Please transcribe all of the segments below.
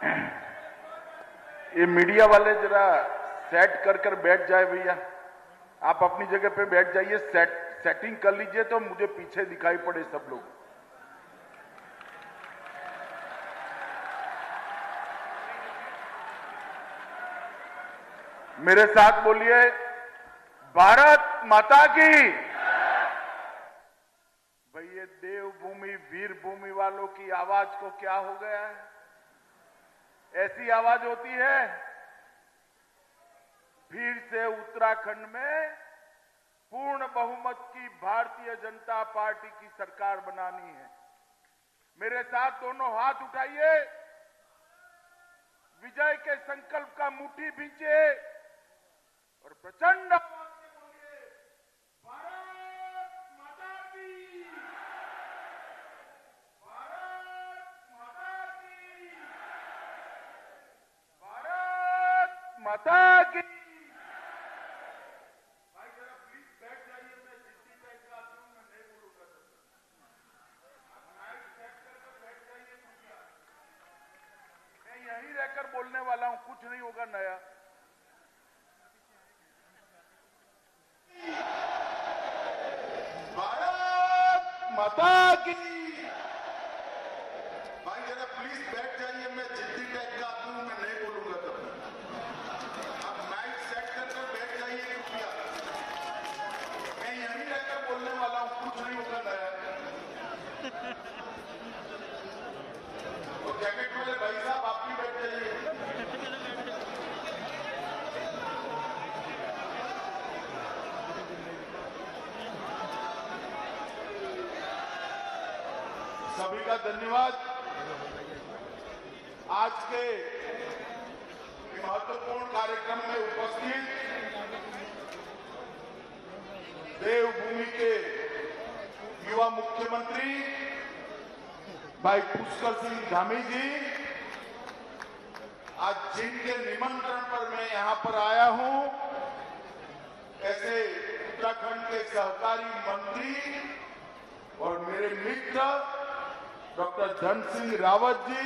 ये मीडिया वाले जरा सेट कर बैठ जाए भैया। आप अपनी जगह पे बैठ जाइए, सेटिंग कर लीजिए तो मुझे पीछे दिखाई पड़े सब लोग। मेरे साथ बोलिए, भारत माता की। भाई ये देवभूमि वीर भूमि वालों की आवाज को क्या हो गया है? ऐसी आवाज होती है। फिर से उत्तराखंड में पूर्ण बहुमत की भारतीय जनता पार्टी की सरकार बनानी है। मेरे साथ दोनों हाथ उठाइए, विजय के संकल्प का मुट्ठी भींचिए और प्रचंड आवाज से बोलिए, भारत माता की, भारत माता की, भारत माता की। भाई जरा प्लीज बैठ जाइए, मैं जिद्दी टाइप का आदमी हूं, मैं नहीं बोलूंगा तब। आप माइक सेट करके बैठ जाइए भैया। मैं यहीं रहकर बोलने वाला हूं, कुछ नहीं होगा नया। भारत माता की। भाई जरा प्लीज बैठ जाइए, मैं जिद्दी टाइप का आदमी हूं, मैं नहीं बोलूंगा तब। आप माइक सेट करके बैठ जाइए कृपया। मैं यहीं रहकर बोलने वाला हूं, कुछ नहीं होगा नया। तो जैकेट वाले भाई साहब आप भी बैठ जाइए। सभी का धन्यवाद। आज के महत्वपूर्ण कार्यक्रम में उपस्थित देवभूमि के युवा मुख्यमंत्री भाई पुष्कर सिंह धामी जी, आज जिनके निमंत्रण पर मैं यहां पर आया हूं, ऐसे उत्तराखंड के सहकारी मंत्री और मेरे मित्र डॉक्टर धन सिंह रावत जी,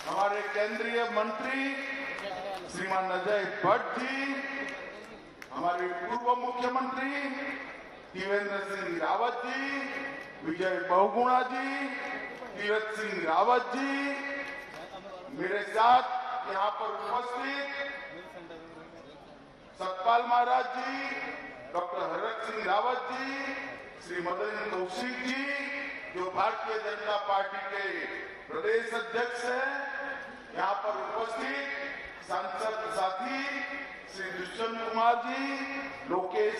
हमारे केंद्रीय मंत्री श्रीमान अजय भट्ट जी, हमारे पूर्व मुख्यमंत्री त्रिवेंद्र सिंह रावत जी, विजय बहुगुणा जी, तीरथ सिंह रावत जी, मेरे साथ यहाँ पर उपस्थित सतपाल महाराज जी, डॉक्टर हरक सिंह रावत जी, श्री मदन कौशिक जी, जो भारतीय जनता पार्टी के प्रदेश अध्यक्ष हैं, यहाँ पर उपस्थित सांसद साथी श्री दुष्यंत कुमार जी, लोकेश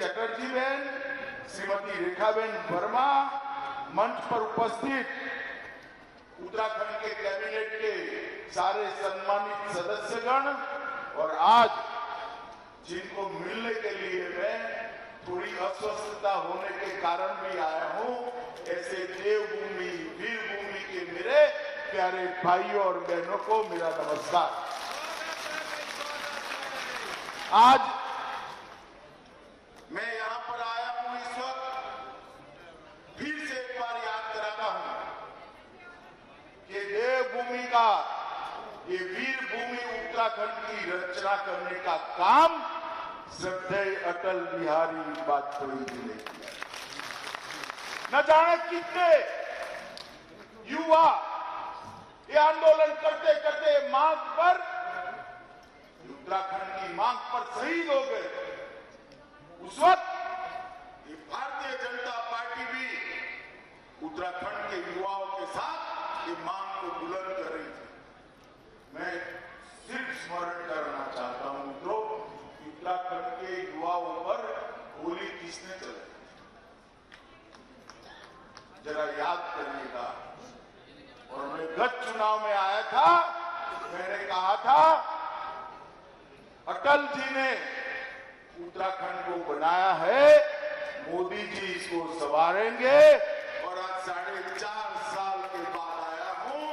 चटर्जी बहन, श्रीमती रेखाबेन वर्मा, मंच पर उपस्थित उत्तराखंड के कैबिनेट के सारे सम्मानित सदस्यगण, और आज जिनको मिलने के लिए मैं थोड़ी अस्वस्थता होने के कारण भी आया हूं, ऐसे देवभूमि वीर भूमि के मेरे प्यारे भाइयों और बहनों को मेरा नमस्कार। आज मैं यहां पर आया हूं, इस वक्त फिर से एक बार याद कराता हूं कि देवभूमि का, ये वीर भूमि उत्तराखंड की रचना करने का काम श्रद्धेय अटल बिहारी वाजपेयी जी ने किया। न जाने कितने युवा ये आंदोलन करते करते मांग पर, उत्तराखंड की मांग पर शहीद हो गए। उस वक्त ये भारतीय जनता पार्टी भी उत्तराखंड के युवाओं के साथ ये मांग को बुलंद कर रही थी। मैं सिर्फ स्मरण करना चाहता हूं मित्रों, उत्तराखंड के युवाओं पर गोली किसने चलाई, जरा याद करिएगा। और मैं गत चुनाव में आया था, मैंने कहा था अटल जी ने उत्तराखंड को बनाया है, मोदी जी इसको संवारेंगे। और आज 4.5 साल के बाद आया हूं,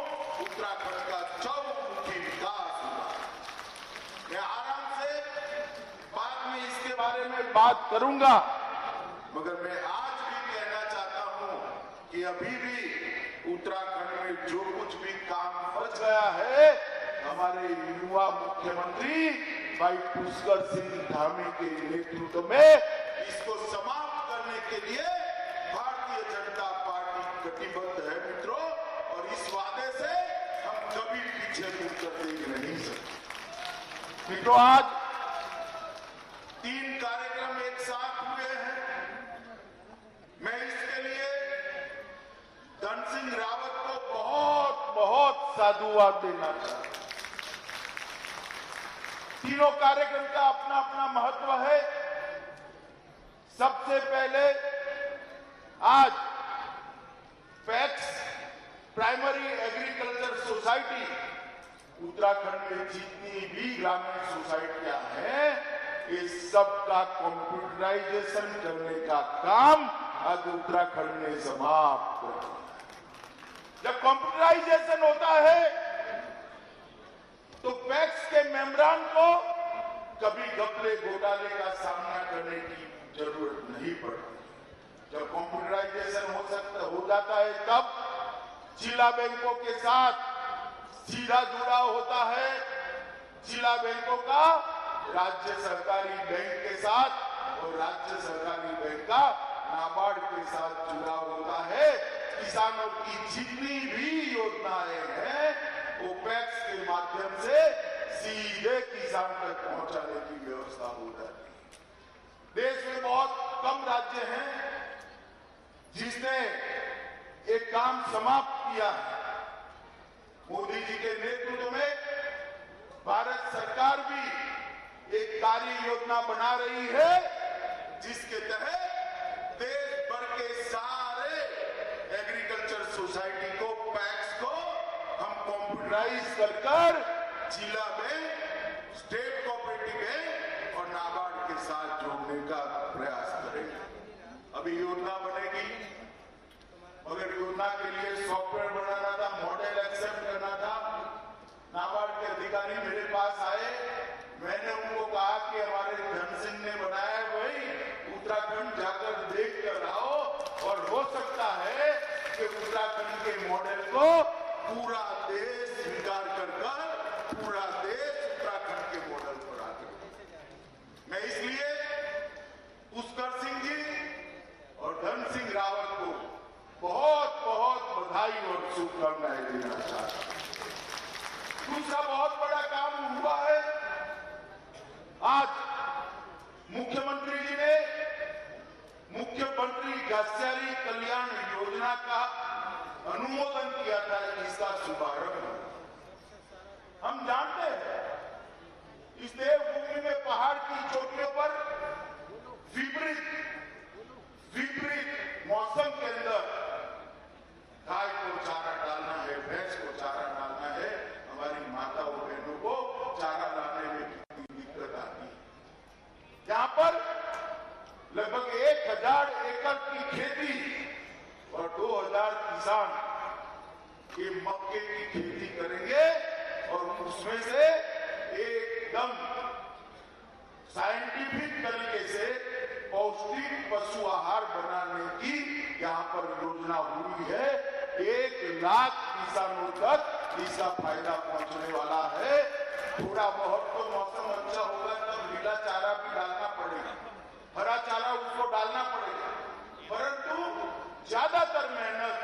उत्तराखंड का चौमुखी विकास हुआ। मैं आराम से बाद में इसके बारे में बात करूंगा, मगर मैं आज भी कहना चाहता हूं कि अभी भी उत्तराखंड में जो कुछ भी काम बच गया है, हमारे युवा मुख्यमंत्री भाई पुष्कर सिंह धामी के नेतृत्व में इसको समाप्त करने के लिए भारतीय जनता पार्टी कटिबद्ध है मित्रों, और इस वादे से हम कभी पीछे मुड़कर देख नहीं सकते। मित्रों, आज 3 कार्यक्रम एक साथ हुए हैं। मैं इसके लिए धन सिंह रावत को बहुत बहुत साधुवाद देना चाहता हूं। तीनों कार्यक्रम का अपना अपना महत्व है। सबसे पहले आज PACS primary agriculture society Uttarakhand में जितनी भी ग्रामीण सोसाइटियां हैं, ये सबका कंप्यूटराइजेशन करने का काम आज उत्तराखंड में समाप्त कर दिया। जब कंप्यूटराइजेशन होता है तो पैक्स के मेंबरान को कभी घपले घोटाले का सामना करने की जरूरत नहीं पड़ती। जब कंप्यूटराइजेशन हो जाता है तब जिला बैंकों के साथ सीधा जुड़ाव होता है। जिला बैंकों का राज्य सरकारी बैंक के साथ और राज्य सरकारी बैंक का नाबार्ड के साथ जुड़ाव होता है। किसानों की जितनी भी योजनाएं हैं वो पैक्स के माध्यम से सीधे किसान तक पहुंचाने की व्यवस्था हो जाती है। देश में बहुत कम राज्य हैं जिसने एक काम समाप्त किया है। मोदी जी के नेतृत्व में भारत सरकार भी एक कार्य योजना बना रही है जिसके तहत देश भर के सारे एग्रीकल्चर सोसाइटी को, पैक्स को हम कंप्यूटराइज कर जिला बैंक, स्टेट कोऑपरेटिव बैंक और नाबार्ड के साथ जोड़ने का प्रयास करेंगे। अभी योजना बनेगी, मगर योजना के लिए सॉफ्टवेयर बनाना था, मॉडल एक्सेप्ट करना था। नाबार्ड के अधिकारी मेरे पास आए, मैंने उनको कहा कि हमारे धन सिंह ने बनाया है, वही उत्तराखंड जाकर देख कर आओ, और हो सकता है कि उत्तराखंड के मॉडल को पूरा देश स्वीकार कर पूरा देश उत्तराखंड के मॉडल पर आ गया। मैं इसलिए पुष्कर सिंह जी और धन सिंह रावत को बहुत बहुत बधाई और शुभकामनाएं देना चाहता हूं। दूसरा बहुत बड़ा काम हुआ है। आज मुख्यमंत्री जी ने मुख्यमंत्री घासियारी कल्याण योजना का अनुमोदन किया था, इसका शुभारंभ। हम जानते हैं इस देवभूमि में पहाड़ की चोटियों पर विपरीत मौसम के अंदर गाय को चारा डालना है, भैंस को चारा डालना है, हमारी माताओं बहनों को चारा लाने में कितनी दिक्कत आती है। यहाँ पर लगभग 1000 एकड़ की खेती और 2000 किसान ये मक्के की खेती करेंगे, और उसमें से एकदम साइंटिफिक तरीके से पौष्टिक पशु आहार बनाने की यहाँ पर योजना हुई है। 1 लाख किसानों तक इसका फायदा पहुंचने वाला है। थोड़ा बहुत तो मौसम अच्छा होगा तब नीला चारा भी डालना पड़ेगा, हरा चारा उसको डालना पड़ेगा, परंतु ज्यादातर मेहनत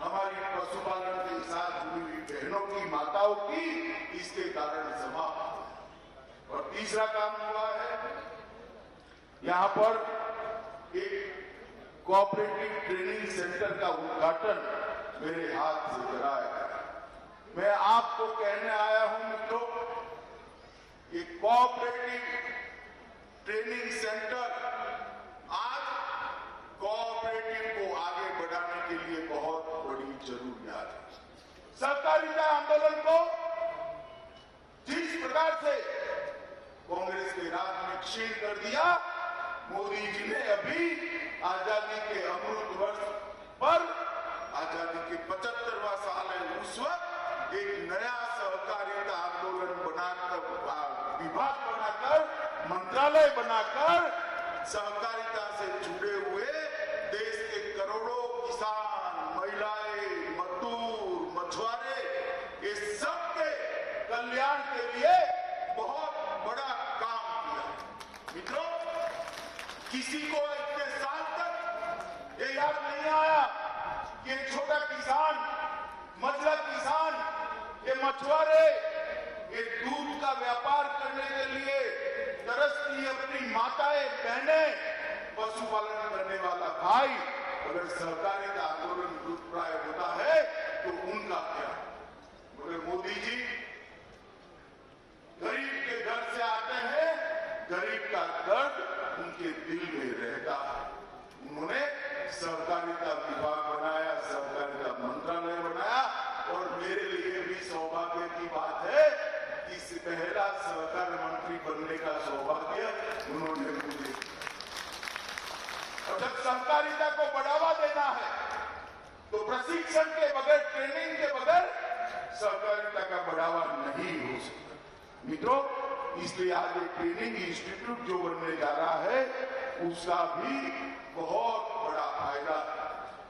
हमारी पशुपालन के साथ जुड़ी हुई बहनों की, माताओं की इसके कारण समाप्त। और तीसरा काम हुआ है, यहाँ पर एक कोऑपरेटिव ट्रेनिंग सेंटर का उद्घाटन मेरे हाथ से कराया गया। मैं आपको कहने आया हूं मित्रों, ये कोऑपरेटिव ट्रेनिंग सेंटर आज कोऑपरेटिव को आगे बढ़ाने के लिए बहुत बड़ी जरूरियात है। सहकारिता आंदोलन को जिस प्रकार से कांग्रेस के राज में क्षीण कर दिया, मोदी जी ने अभी आजादी के अमृत वर्ष पर, आजादी के 75वां साल है, उस वक्त एक नया सहकारिता आंदोलन बनाकर, विभाग बनाकर, मंत्रालय बनाकर सहकारिता से जुड़े हुए देश के करोड़ों किसान, महिलाएं, भाई अगर सहकारिता आंदोलन दुष्प्राय होता है तो उनका क्या? मगर मोदी जी गरीब के घर से आते हैं, गरीब का दर्द उनके दिल में रहता है। उन्होंने सहकारिता विभाग बनाया, सहकारिता मंत्रालय बनाया और मेरे लिए भी सौभाग्य की बात है कि पहला सहकार मंत्री बनने का सौभाग्य उन्होंने मुझे। और जब सहकारिता को बढ़ावा देना है तो प्रशिक्षण के बगैर, ट्रेनिंग के बगैर सहकारिता का बढ़ावा नहीं हो सकता। मित्रों, इसलिए आज एक ट्रेनिंग इंस्टीट्यूट जो बनने जा रहा है उसका भी बहुत बड़ा फायदा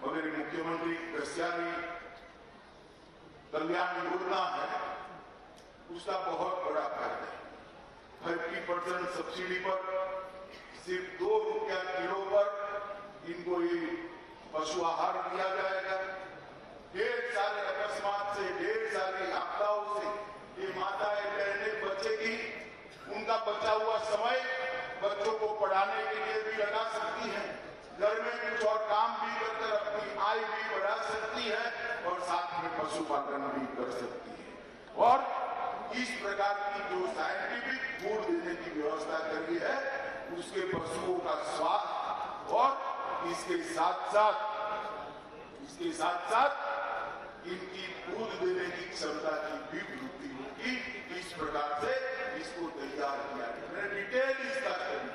मगर मुख्यमंत्री कृषि कल्याण योजना है, उसका बहुत बड़ा फायदा है। 50% सब्सिडी पर सिर्फ 2 रुपया किलो पर इनको ये पशु आहार दिया जाएगा। ढेर सारे अकस्मात से, ढेर सारी आपदाओं से ये माताएं बहनें बचेगी। उनका बचा हुआ समय बच्चों को पढ़ाने के लिए भी लगा सकती है, घर में कुछ और काम भी करकर अपनी आय भी बढ़ा सकती है और साथ में पशुपालन भी कर सकती है। और इस प्रकार की जो साइंटिफिक फूड देने की व्यवस्था करी है उसके पशुओं का स्वास्थ्य और इसके साथ साथ इनकी दूध देने की क्षमता की भी वृद्धि होगी। इस प्रकार से इसको तैयार किया गया। मैंने डिटेल इसका करी।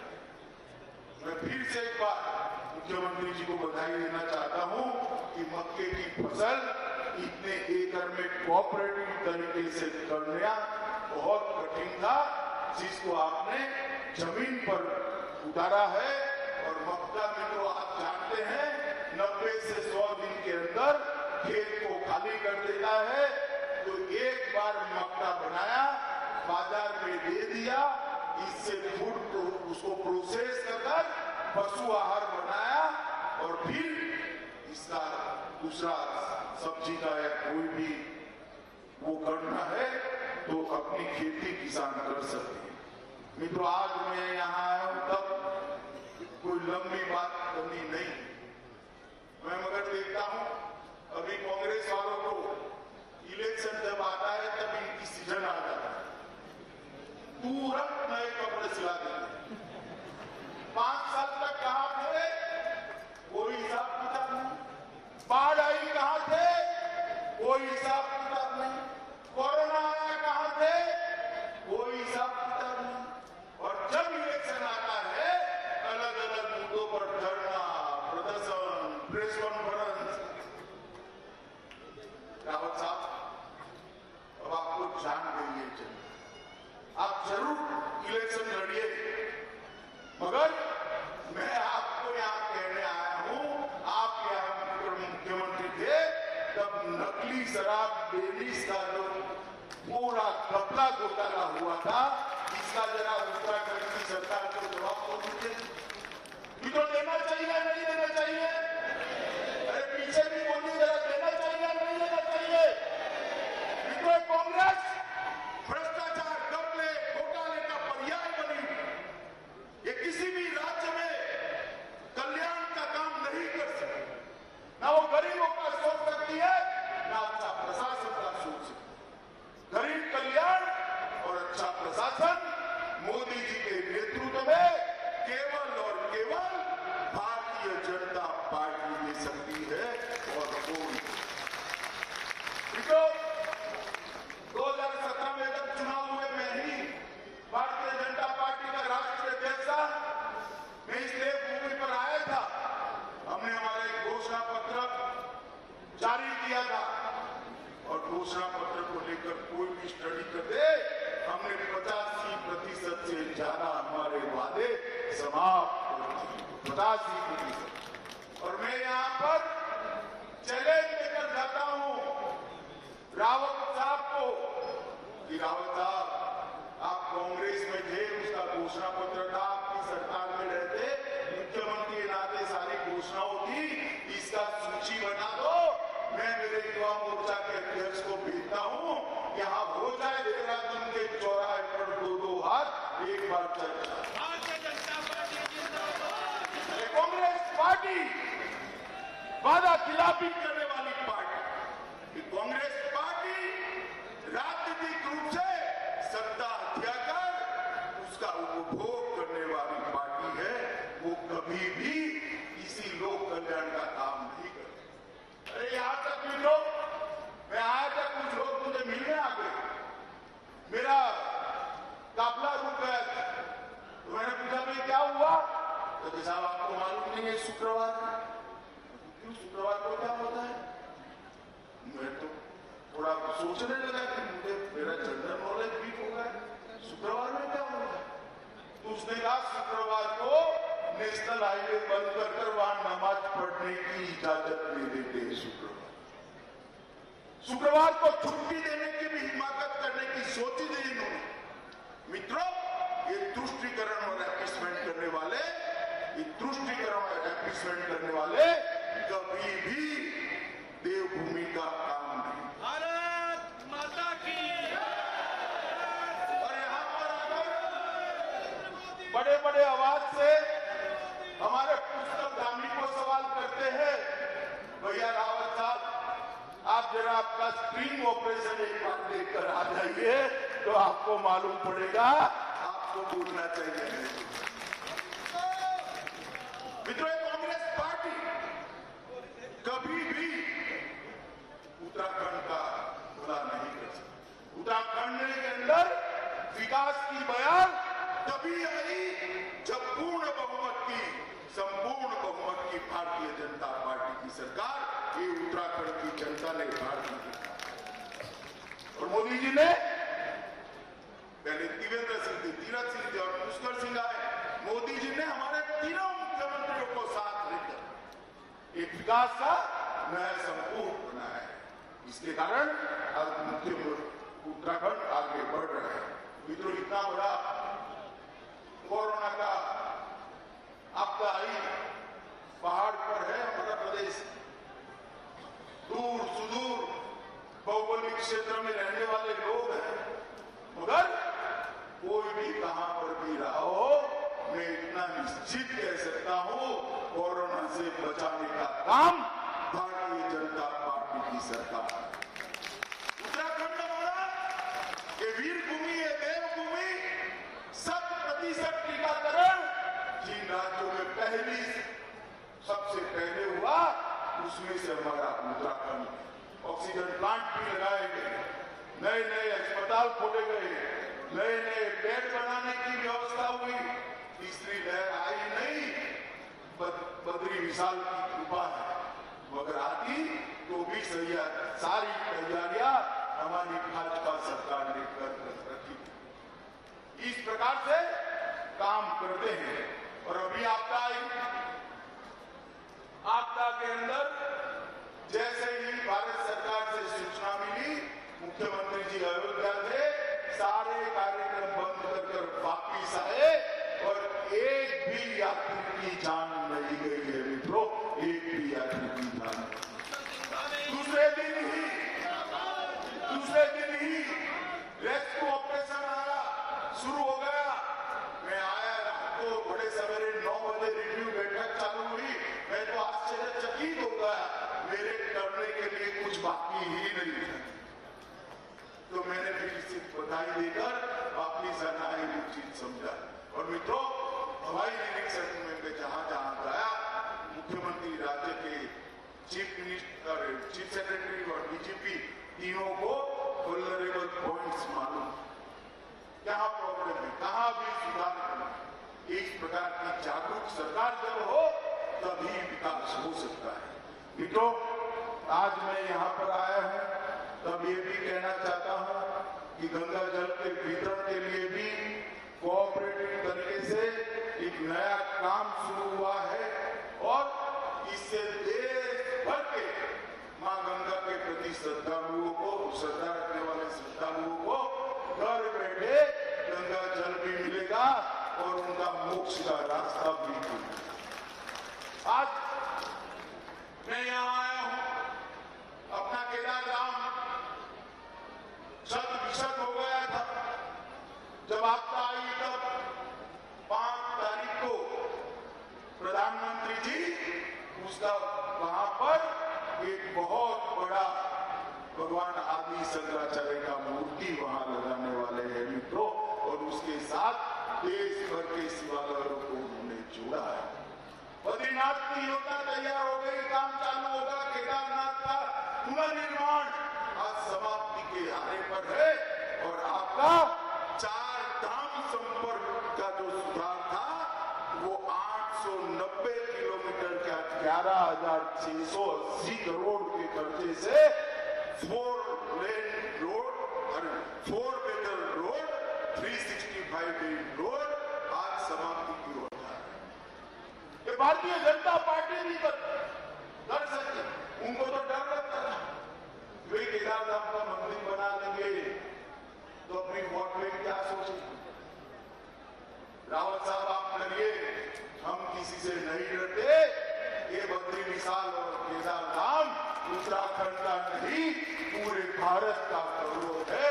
मैं फिर से एक बार मुख्यमंत्री जी को बधाई देना चाहता हूं कि मक्के की फसल इतने एकड़ में कोऑपरेटिव तरीके से करना बहुत कठिन था, जिसको आपने जमीन पर उतारा है। और मक्का मित्रों, आप जानते हैं 90 से 100 दिन के अंदर खेत को खाली कर देता है। तो एक बार मक्का बनाया, बाजार में दे दिया, इससे फूड को उसको प्रोसेस कर पशु आहार बनाया और फिर इसका दूसरा सब्जी का या कोई भी वो करना है तो अपनी खेती किसान कर सकते हैं। मित्रों, आज मैं यहाँ आया हूं तब कोई लंबी बात करनी नहीं। मैं मगर देखता हूं अभी कांग्रेस वालों को इलेक्शन जब आता है तब इनकी सीजन आ जाता है, तुरंत नए कपड़े सिला देते। 5 साल तक कहां थे कोई हिसाब किताब नहीं, बाढ़ आई कहां थे कोई हिसाब किताब नहीं, कोरोना आया कहां थे कोई हिसाब किताब नहीं। और जब इलेक्शन आता है अलग अलग मुद्दों पर धरना, प्रदर्शन, प्रेस कॉन्फ्रेंस। रावत साहब, अब आपको जान गई है, आप जरूर इलेक्शन लड़िए, मगर मैं आपको यहां कहने आया हूं, आप यहां मुख्यमंत्री थे तब नकली शराब बेनीस का जो पूरा घपला घोटाला हुआ था, इसका जरा उत्तराखंड की सरकार को जवाब तो दीजिए। तो देना चाहिए नहीं देना चाहिए? अरे पीछे भी बोलिए, जरा देना चाहिए नहीं देना चाहिए? मित्रों, कांग्रेस भ्रष्टाचार, घपले, घोटाले का पर्याय बनी। ये किसी भी राज्य में कल्याण का काम नहीं कर सकती, ना वो गरीबों का सोच सकती है, ना अच्छा प्रशासन का सोच सकती। गरीब कल्याण और अच्छा प्रशासन मोदी जी के नेतृत्व में केवल और केवल भारतीय जनता पार्टी दे सकती है और कोई। 2017 में जब चुनाव हुए, मैं ही भारतीय जनता पार्टी का राष्ट्रीय अध्यक्ष था। मैं इस देवभूमि पर आया था। हमने हमारा एक घोषणा पत्र जारी किया था और घोषणा पत्र को लेकर कोई भी स्टडी कर दे, हमने 85% से ज्यादा हमारे वादे समाप्त कर दिए। 85%। और मैं यहाँ पर चैलेंज लेकर जाता हूँ रावत साहब को कि रावत साहब, आप कांग्रेस में थे, उसका घोषणा पत्र था, आपकी सरकार में रहते, मुख्यमंत्री के नाते सारी घोषणाओं की, इसका सूची बना दो। मैं मेरे युवा मोर्चा के अध्यक्ष को भेजता हूं, यहाँ हो जाए देहरादून के चौराहे पर 2-2 हाथ एक बार चर्चा। कांग्रेस पार्टी मोदी साहब आपको मालूम नहीं है शुक्रवार क्यों, शुक्रवार को क्या होता है? मैं तो थोड़ा सोचने लगा कि मुझे मेरा जनरल नॉलेज वीक हो गया, शुक्रवार में क्या होता है? तो उसने कहा शुक्रवार को नेशनल हाईवे बंद कर वहां नमाज पढ़ने की इजाजत नहीं देते हैं। शुक्रवार को छुट्टी देने की भी हिमाकत करने की सोची थी इन्होंने। मित्रों, ये तुष्टीकरण और एपीसमेंट करने वाले, ये तुष्टीकरण और एपीसमेंट करने वाले कभी भी देवभूमि का काम नहीं। भारत माता की। और यहां पर आकर बड़े बड़े आवाज से हमारे पुस्तकधामी को सवाल करते हैं, भैया रावत साहब आप जरा आपका स्ट्रिंग ऑपरेशन एक बार देखकर आ जाइए तो आपको मालूम पड़ेगा, आपको बोलना चाहिए। मित्रों, कांग्रेस पार्टी कभी भी उत्तराखंड का भला नहीं कर सकती। उत्तराखंड के अंदर विकास की बयान तभी आई जब पूर्ण बहुमत की, संपूर्ण बहुमत की भारतीय जनता पार्टी की सरकार, ये उत्तराखंड की जनता ने भारतीय जनता और मोदी जी ने पहले त्रिवेंद्र सिंह थे, तीरथ सिंह थे और पुष्कर सिंह आए। मोदी जी ने हमारे तीनों मुख्यमंत्रियों को साथ लेकर एक विकास का नया संपूर्ण बनाया है। इसके कारण आज मुख्य उत्तराखंड आगे बढ़ रहा है। मित्रों, इतना बड़ा कोरोना का आपदा आई, पहाड़ पर है हमारा प्रदेश, दूर सुदूर भौगोलिक क्षेत्र में रहने वाले लोग हैं, मगर कोई भी कहां पर भी रहा हो, मैं इतना निश्चित कह सकता हूं, कोरोना से बचाने का काम भारतीय जनता पार्टी की सरकार। उत्तराखंड हमारा ये वीर भूमि है, देवभूमि, 100% टीकाकरण जिन राज्यों में सबसे पहले हुआ उसमें से हमारा उत्तराखंड। ऑक्सीजन प्लांट भी लगाए गए, नए नए अस्पताल खोले गए, नए नए बेड बनाने की व्यवस्था हुई। तीसरी लहर आई नहीं, बद्री विशाल की कृपा है, मगर आती तो भी सारी तैयारियां हमारी भाजपा सरकार ने कर रखी। इस प्रकार से काम करते हैं। और अभी आपदा आई, आपदा के अंदर जैसे ही भारत सरकार से सूचना मिली, मुख्यमंत्री जी अयोध्या से सारे कार्यक्रम बंद कर वापिस आए और एक भी यात्री की जान नहीं गई है। मित्रों, एक भी यात्री की जान। दूसरे दिन ही रेस्क्यू ऑपरेशन आया, शुरू हो गया। मैं आया रात को बड़े सवेरे 9 बजे रिव्यू बैठक चालू हुई, मैं तो आश्चर्यचकित हो गया, मेरे करने के लिए कुछ बाकी ही नहीं है। तो मैंने फिर इसे बधाई देकर वापिस आना ही उचित समझा। और मित्रों, हवाई निरीक्षण में जहां जहां गया, मुख्यमंत्री राज्य के चीफ मिनिस्टर, चीफ सेक्रेटरी और डीजीपी तीनों को वल्नरेबल पॉइंट्स मालूम, क्या प्रॉब्लम है, कहां भी सुधार करना। इस प्रकार की जागरूक सरकार जब हो तभी विकास हो सकता है। मित्रों, आज मैं यहाँ पर आया हूँ तब ये भी कहना चाहता हूँ कि गंगा जल के वितरण के लिए भी कोऑपरेटिव तरीके से एक नया काम शुरू हुआ है और इससे देश भर के मां गंगा के प्रति श्रद्धालुओं को, श्रद्धा रखने वाले श्रद्धालुओं को घर बैठे गंगा जल भी मिलेगा और उनका मोक्ष का रास्ता भी मिलेगा। आज मैं यहां आया हूं, अपना केदार धाम शत विशत हो गया था। जब आपदा आई तब 5 तारीख को प्रधानमंत्री जी उसका वहां पर एक बहुत बड़ा भगवान आदि शंकराचार्य का मूर्ति वहां लगाने वाले हैं मित्रों, और उसके साथ देश भर के शिवालयों को उन्होंने जोड़ा है। बद्रीनाथ की योजना तैयार हो गई, काम चालू होगा। केदारनाथ का पुनर्निर्माण आज समाप्ति के आरे पर है और आपका 4 धाम संपर्क का जो सुधार था वो 890 किलोमीटर का 11,680 करोड़ के खर्चे से 4 लेन रोड और 4 वेदर रोड 365 डे रोड आज समाप्ति की ओर जा रहा है। ये भारतीय जनता पार्टी नहीं कर सकती। उनको तो डर लगता था वे केदारधाम का मंदिर बना लेंगे तो अपनी वोट में क्या सोचेंगे। रावत साहब आप करिए, हम किसी से नहीं डरते। ये बद्री विशाल और केदारधाम उत्तराखंड का नहीं पूरे भारत का गौरव है,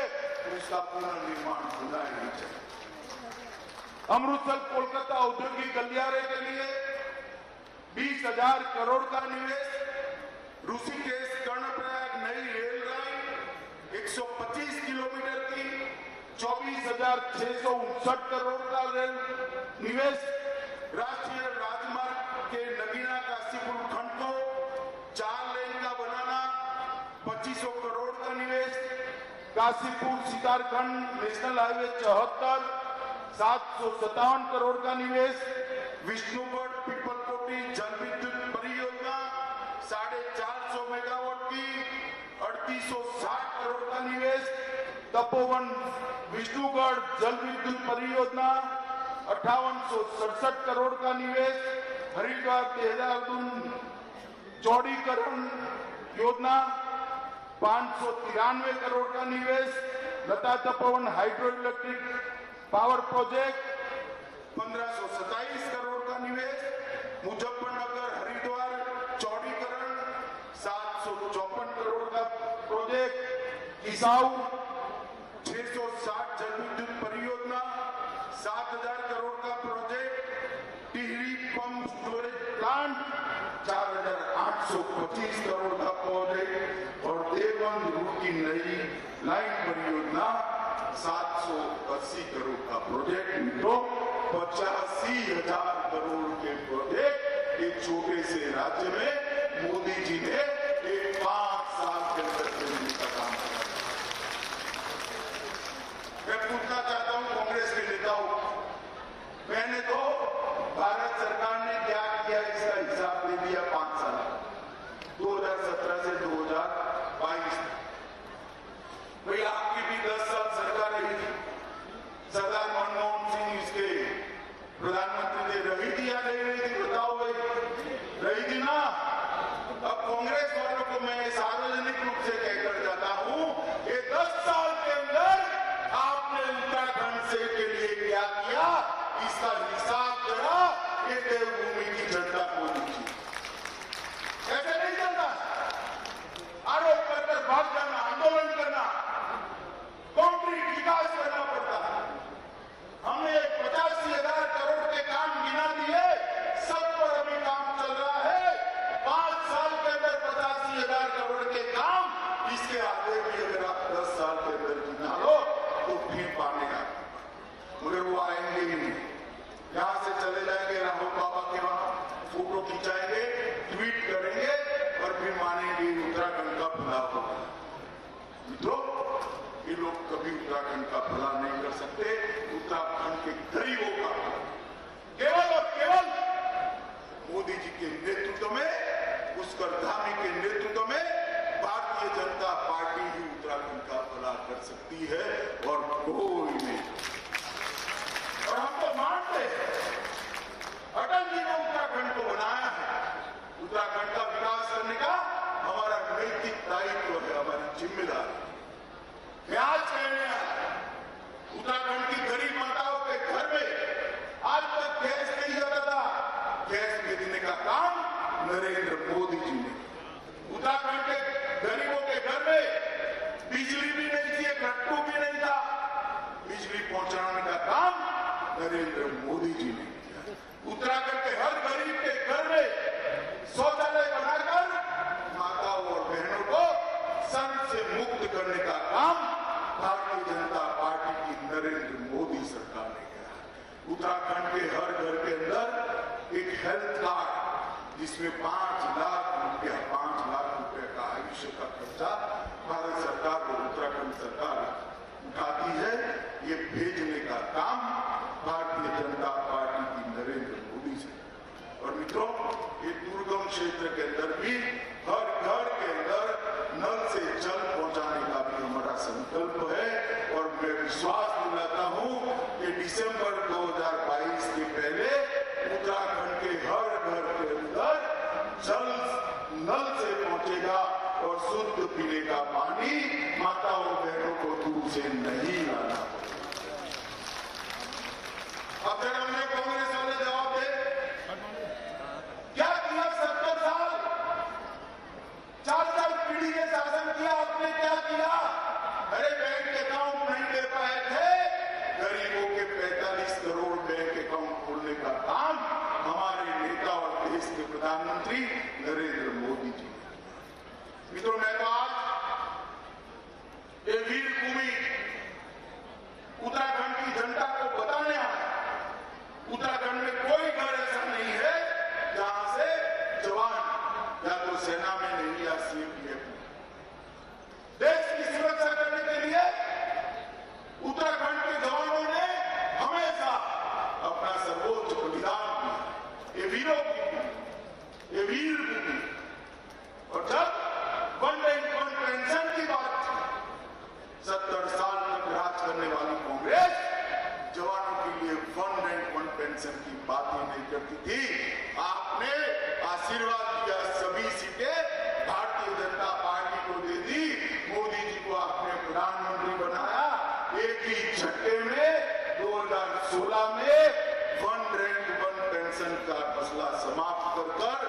उसका पुनर्निर्माण होना ही चाहिए। अमृतसर कोलकाता औद्योगिक गलियारे के लिए 20,000 करोड़ का निवेश, ऋषिकेश कर्णप्रयाग नई रेल लाइन 125 किलोमीटर की 24,659 करोड़ का रेल निवेश, राष्ट्रीय राजमार्ग के नगीना काशीपुर खंड को 4 लेन का बनाना 2500 करोड़ का निवेश, काशीपुर सीतारखंड नेशनल हाईवे 74 757 करोड़ का निवेश, विष्णुगढ़ पीपलकोटी जल विद्युत परियोजना 450 मेगावाट की 3860 करोड़ का निवेश, तपोवन विष्णुगढ़ जल विद्युत परियोजना 5867 करोड़ का निवेश, हरिद्वार देहरादून चौड़ीकरण योजना 593 करोड़ का निवेश, Lata Tapovan hydro electric power project 1527 crore का निवेश, मुजफ्फरनगर हरिद्वार चौड़ीकरण 754 करोड़ का प्रोजेक्ट, किसाऊ 660 जल विद्युत परियोजना 7,000 करोड़ का project, Tehri pump storage plant 4,825 crore का प्रोजेक्ट और देवबंद रूट की नई लाइन परियोजना 780 करोड़ का प्रोजेक्ट। तो 85,000 करोड़ के प्रोजेक्ट एक छोटे से राज्य में मोदी जी ने 5 साल के अंदर करने का काम किया। मैं पूछना चाहता हूं कांग्रेस के नेताओं, मैंने तो भारत सरकार ने क्या किया इसका हिसाब दे दिया 5 साल 2017 से 2022। भाई आपकी भी 10 साल सरकार रही थी, सरदार मनमोहन सिंह इसके प्रधानमंत्री थे, रही थी या नहीं रही थी बताओ भाई, रही थी ना। अब कांग्रेस वालों को मैं सार्वजनिक रूप से कहकर जाता हूं, ये 10 साल के अंदर आपने उत्तराखंड से के लिए क्या किया इसका हिसाब जरा ये देवभूमि की जनता को दीजिए। ऐसे नहीं चलता, आरोप कर भाग जाना, आंदोलन करना, कॉन्क्रीट विकास करना पड़ता है। हमने 85,000 करोड़ के काम गिना दिए, सब पर अभी काम चल रहा है। 5 साल के अंदर 85,000 करोड़ के काम, इसके आगे भी अगर आप 10 साल के अंदर गिना लो तो फिर पाने का, मगर वो आएंगे ही नहीं। यहां से चले जाएंगे राहुल बाबा के वहां, फोटो खिंचाएंगे, ट्वीट करेंगे और फिर मानेंगे उत्तराखंड का भला होगा। मित्रों, ये लोग कभी उत्तराखंड का भला नहीं कर सकते। उत्तराखंड के गरीबों का केवल और केवल मोदी जी के नेतृत्व में, पुष्कर धामी के नेतृत्व में भारतीय जनता पार्टी ही उत्तराखंड का भला कर सकती है और कोई नहीं। और हम तो मानते हैं अटल जी ने उत्तराखंड को बनाया है, उत्तराखंड का विकास करने का हमारा नैतिक दायित्व है, हमारी जिम्मेदारी। मैं आज कहने आया, उत्तराखंड की गरीब माताओं के घर में आज तक गैस नहीं जाता था, गैस देने का काम नरेंद्र मोदी जी ने। उत्तराखंड के गरीबों के घर में बिजली भी नहीं थी, गट्टू भी नहीं था, बिजली पहुंचाने का काम नरेंद्र मोदी जी ने किया। उत्तराखंड के हर गरीब के घर में शौचालय बनाकर माताओं और बहनों को शर्म से मुक्त करने का काम भारतीय जनता पार्टी की नरेंद्र मोदी सरकार ने किया। उत्तराखंड के हर घर के अंदर एक हेल्थ कार्ड, जिसमें 5 लाख रुपया का आयुष्य का खर्चा भारत सरकार और उत्तराखंड सरकार उठाती है, ये भेजने का काम भारतीय जनता पार्टी की नरेंद्र मोदी शुद्ध पीने का पानी माताओं बहनों को दूर से नहीं लाना। अब जरा हमने कांग्रेस वाले जवाब दे, क्या किया 70 साल 4 पीढ़ी के शासन किया, आपने क्या किया? अरे बैंक अकाउंट नहीं दे पाए थे, गरीबों के 45 करोड़ बैंक अकाउंट खोलने का काम हमारे नेता और देश के प्रधानमंत्री नरेंद्र मोदी जी। मित्रों, मैं तो आज ये वीर भूमि उत्तराखंड की जनता को बताने आया, उत्तराखंड में कोई घर ऐसा नहीं है जहां से जवान या तो सेना में नहीं या सीएपीएफ में। देश की सुरक्षा करने के लिए उत्तराखंड के जवानों ने हमेशा अपना सर्वोच्च बलिदान दिया। ये वीरों की, ये वीर भूमि। और जब वन पेंशन की बात थी, 70 साल तक राज करने वाली कांग्रेस जवानों के लिए वन पेंशन की बात ही नहीं करती थी। आपने आशीर्वाद दिया, सभी सीटें भारतीय जनता पार्टी को दे दी, मोदी जी को आपने प्रधानमंत्री बनाया। एक ही झटके में 2016 में वन पेंशन का मसला समाप्त कर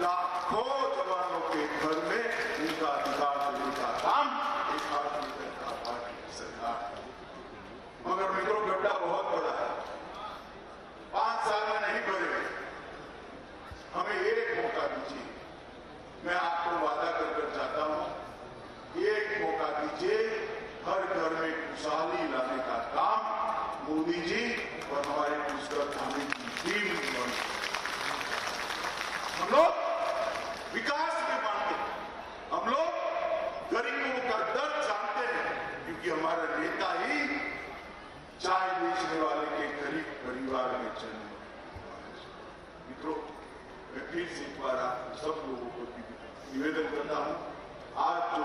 लाखों जवानों के घर में उनका अधिकार देने का काम एक भारतीय जनता पार्टी की सरकार। मगर मित्रों, गड्ढा बहुत बड़ा है, 5 साल में नहीं भरेगा। हमें एक मौका दीजिए, मैं आपको वादा कर चाहता हूं, एक मौका दीजिए, हर घर में खुशहाली लाने का काम मोदी जी और हमारे पुष्कर धामी की टीम बन। हम लोग विकास में मानते हैं, हम लोग गरीबों का दर्द जानते हैं, क्योंकि हमारा नेता ही चाय बेचने वाले के गरीब परिवार में जन्म। मित्रों, मैं फिर से एक बार आप सब लोगों को निवेदन करता हूं, आज जो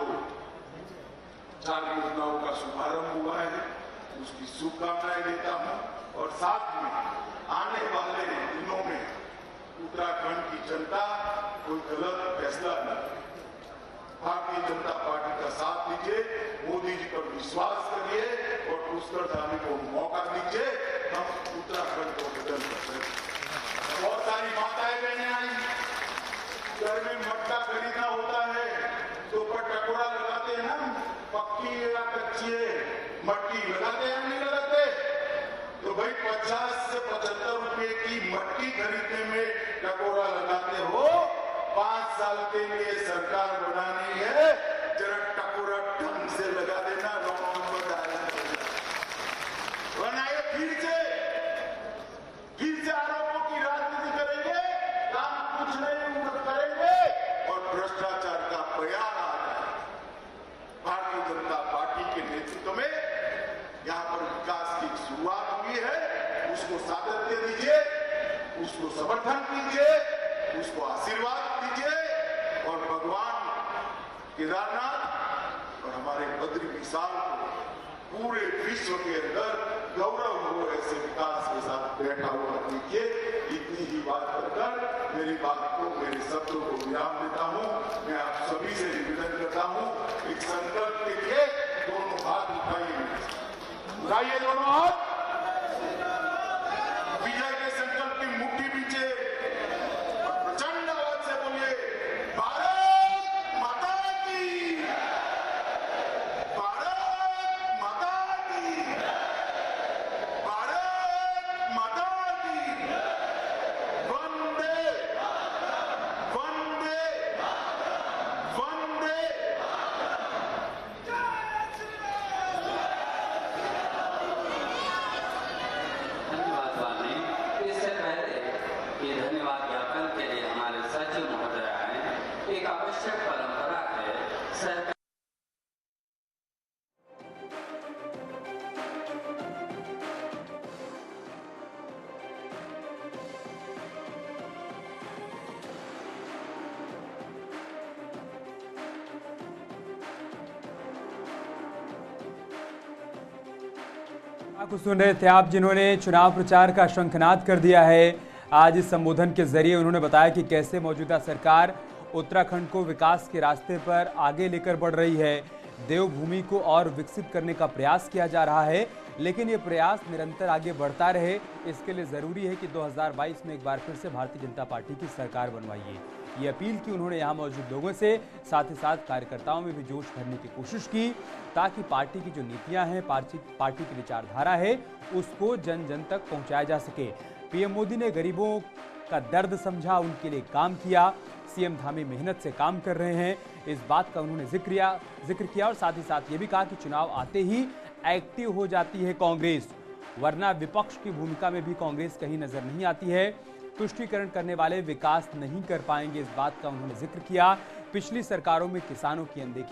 4 योजनाओं का शुभारंभ हुआ है उसकी शुभकामनाएं देता हूं, और साथ में आने वाले दिनों में उत्तराखंड की जनता कोई गलत फैसला न करे। भारतीय जनता पार्टी का साथ दीजिए, मोदी जी पर विश्वास करिए और पुष्कर धामी को मौका दीजिए, हम उत्तराखंड को बदल सकते हैं। बहुत सारी माताएं बहनें आई, घर में मटका खरीदना होता है तो टकोरा लगाते हैं ना, पक्की या कच्ची मटकी लगाते हैं नहीं लगाते? तो भाई 50 से 75 रुपए की मटकी खरीदने में टकोरा लगाते हो। 5 साल के लिए सरकार बनानी है, जरा टकोरा ढंग से लगा देना, नंबर बनाए, फिर से आरोपों की राजनीति करेंगे, काम कुछ नहीं करेंगे और भ्रष्टाचार का बयान आ जाए। भारतीय जनता पार्टी के नेतृत्व में यहां पर विकास की शुरुआत हुई है, उसको सातत्य दीजिए, उसको समर्थन दीजिए, उसको आशीर्वाद दीजिए और भगवान केदारनाथ और हमारे बद्री विशाल को पूरे विश्व के अंदर गौरव हो ऐसे विकास के साथ बैठा हुआ देखिए। इतनी ही बात कर मेरी बात को, मेरे शब्दों को विराम देता हूं। मैं आप सभी से निवेदन करता हूं, एक संकल्प के लिए दोनों हाथ उठाइए दोनों हाथ, विजय के संकल्प की मुट्ठी पीछे प्रचंड आवाज से बोलिए, भारत माता की, भारत माता की, भारत माता की, वंदे वंदे वंदे। धन्यवाद वाणी। इससे पहले ये धन्यवाद ज्ञापन के लिए हमारे सचिव महोदय आए। एक आवश्यक परंपरा है सरकार को सुन रहे थे आप, जिन्होंने चुनाव प्रचार का शंखनाद कर दिया है। आज इस संबोधन के जरिए उन्होंने बताया कि कैसे मौजूदा सरकार उत्तराखंड को विकास के रास्ते पर आगे लेकर बढ़ रही है। देवभूमि को और विकसित करने का प्रयास किया जा रहा है, लेकिन ये प्रयास निरंतर आगे बढ़ता रहे, इसके लिए जरूरी है कि 2022 में एक बार फिर से भारतीय जनता पार्टी की सरकार बनवाइए। ये अपील की उन्होंने यहाँ मौजूद लोगों से, साथ ही साथ कार्यकर्ताओं में भी जोश भरने की कोशिश की, ताकि पार्टी की जो नीतियां हैं, पार्टी की विचारधारा है, उसको जन जन तक पहुंचाया जा सके। पीएम मोदी ने गरीबों का दर्द समझा, उनके लिए काम किया। सीएम धामी मेहनत से काम कर रहे हैं, इस बात का उन्होंने जिक्र किया और साथ ही साथ ये भी कहा कि चुनाव आते ही एक्टिव हो जाती है कांग्रेस, वरना विपक्ष की भूमिका में भी कांग्रेस कहीं नजर नहीं आती है। तुष्टीकरण करने वाले विकास नहीं कर पाएंगे, इस बात का उन्होंने जिक्र किया। पिछली सरकारों में किसानों की अनदेखी